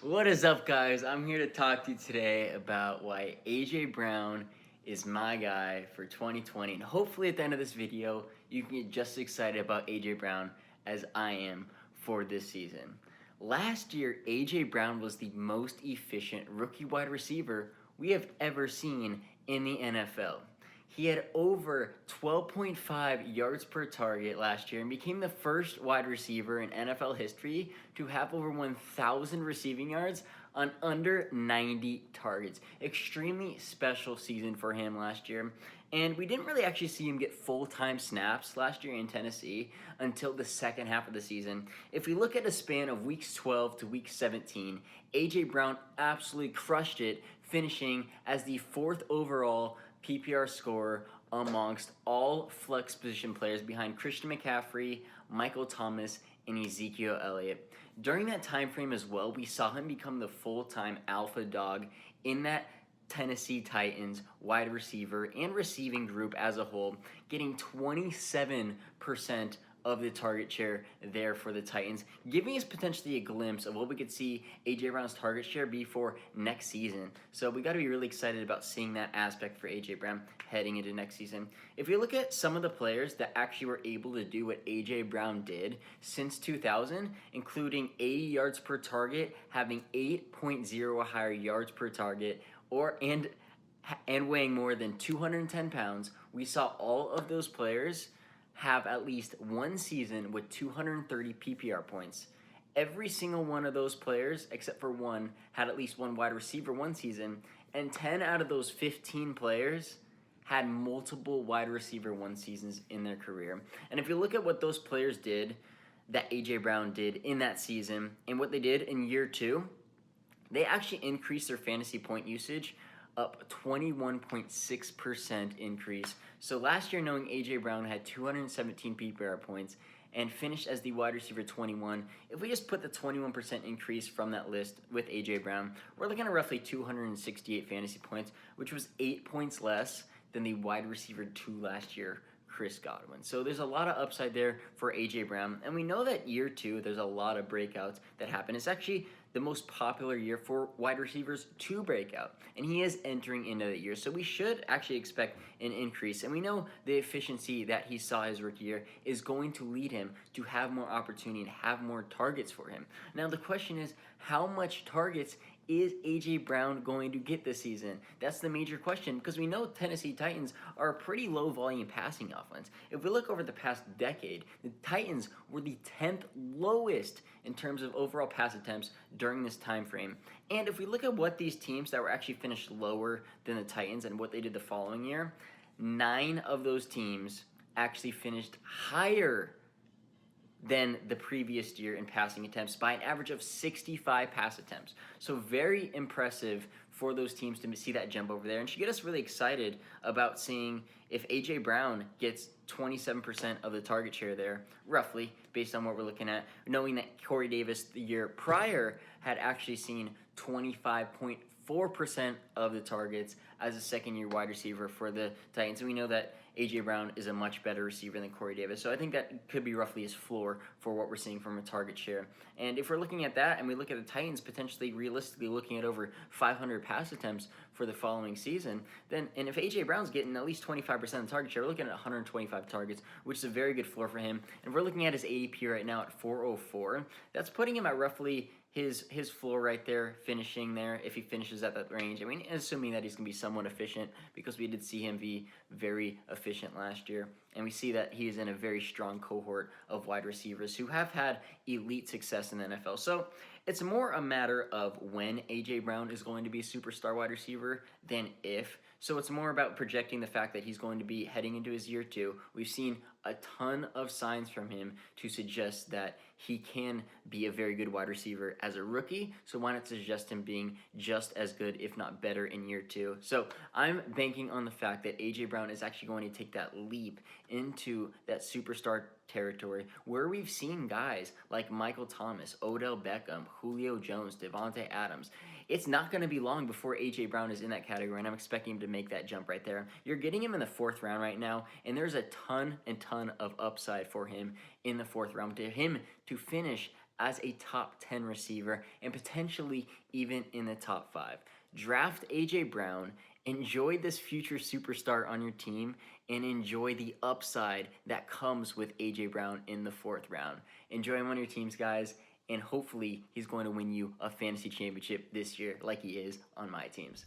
What is up, guys? I'm here to talk to you today about why AJ Brown is my guy for 2020. And hopefully, at the end of this video, you can get just as excited about AJ Brown as I am for this season. Last year, AJ Brown was the most efficient rookie wide receiver we have ever seen in the NFL. He had over 12.5 yards per target last year and became the first wide receiver in NFL history to have over 1,000 receiving yards on under 90 targets. Extremely special season for him last year. And we didn't really actually see him get full-time snaps last year in Tennessee until the second half of the season. If we look at a span of weeks 12 to week 17, AJ Brown absolutely crushed it, finishing as the 4th overall PPR score amongst all flex position players behind Christian McCaffrey, Michael Thomas, and Ezekiel Elliott. During that time frame as well, we saw him become the full-time alpha dog in that Tennessee Titans wide receiver and receiving group as a whole, getting 27% of the target share there for the Titans, giving us potentially a glimpse of what we could see AJ Brown's target share be for next season. So we got to be really excited about seeing that aspect for AJ Brown heading into next season. If you look at some of the players that actually were able to do what AJ Brown did since 2000, including 80 yards per target, having 8.0 higher yards per target, and weighing more than 210 pounds, we saw all of those players have at least one season with 230 PPR points. Every single one of those players, except for one, had at least one wide receiver one season, and 10 out of those 15 players had multiple wide receiver one seasons in their career. And if you look at what those players did, that AJ Brown did in that season, and what they did in year 2, they actually increased their fantasy point usage up 21.6% increase. So last year, knowing AJ Brown had 217 PPR points and finished as the wide receiver 21, if we just put the 21% increase from that list with AJ Brown, we're looking at roughly 268 fantasy points, which was 8 points less than the wide receiver 2 last year, Chris Godwin. So there's a lot of upside there for AJ Brown, and we know that year 2, there's a lot of breakouts that happen. It's actually the most popular year for wide receivers to break out, and he is entering into that year, so we should actually expect an increase. And we know the efficiency that he saw his rookie year is going to lead him to have more opportunity and have more targets for him. Now the question is, how much targets is AJ Brown going to get this season? That's the major question, because we know Tennessee Titans are a pretty low volume passing offense. If we look over the past decade, the Titans were the 10th lowest in terms of overall pass attempts during this time frame. And if we look at what these teams that were actually finished lower than the Titans and what they did the following year, 9 of those teams actually finished higher than the previous year in passing attempts by an average of 65 pass attempts. So very impressive for those teams to see that jump over there, and should get us really excited about seeing if AJ Brown gets 27% of the target share there, roughly, based on what we're looking at, knowing that Corey Davis the year prior had actually seen 25.4% of the targets as a second-year wide receiver for the Titans. And we know that AJ Brown is a much better receiver than Corey Davis. So I think that could be roughly his floor for what we're seeing from a target share. And if we're looking at that and we look at the Titans potentially realistically looking at over 500 pass attempts for the following season, and if AJ Brown's getting at least 25% of the target share, we're looking at 125 targets, which is a very good floor for him. And we're looking at his ADP right now at 404. That's putting him at roughly his floor right there, finishing there if he finishes at that range. I mean, assuming that he's going to be somewhat efficient, because we did see him be very efficient last year. And we see that he is in a very strong cohort of wide receivers who have had elite success in the NFL. So it's more a matter of when AJ Brown is going to be a superstar wide receiver than if. So it's more about projecting the fact that he's going to be heading into his year 2. We've seen a ton of signs from him to suggest that he can be a very good wide receiver as a rookie. So why not suggest him being just as good, if not better, in year 2? So I'm banking on the fact that AJ Brown is actually going to take that leap into that superstar territory where we've seen guys like Michael Thomas, Odell Beckham, Julio Jones, Devontae Adams. It's not going to be long before AJ Brown is in that category, and I'm expecting him to make that jump right there. You're getting him in the 4th round right now, and there's a ton of upside for him in the 4th round. To him to finish as a top 10 receiver and potentially even in the top 5. Draft A.J. Brown, enjoy this future superstar on your team, and enjoy the upside that comes with A.J. Brown in the 4th round. Enjoy him on your teams, guys, and hopefully he's going to win you a fantasy championship this year like he is on my teams.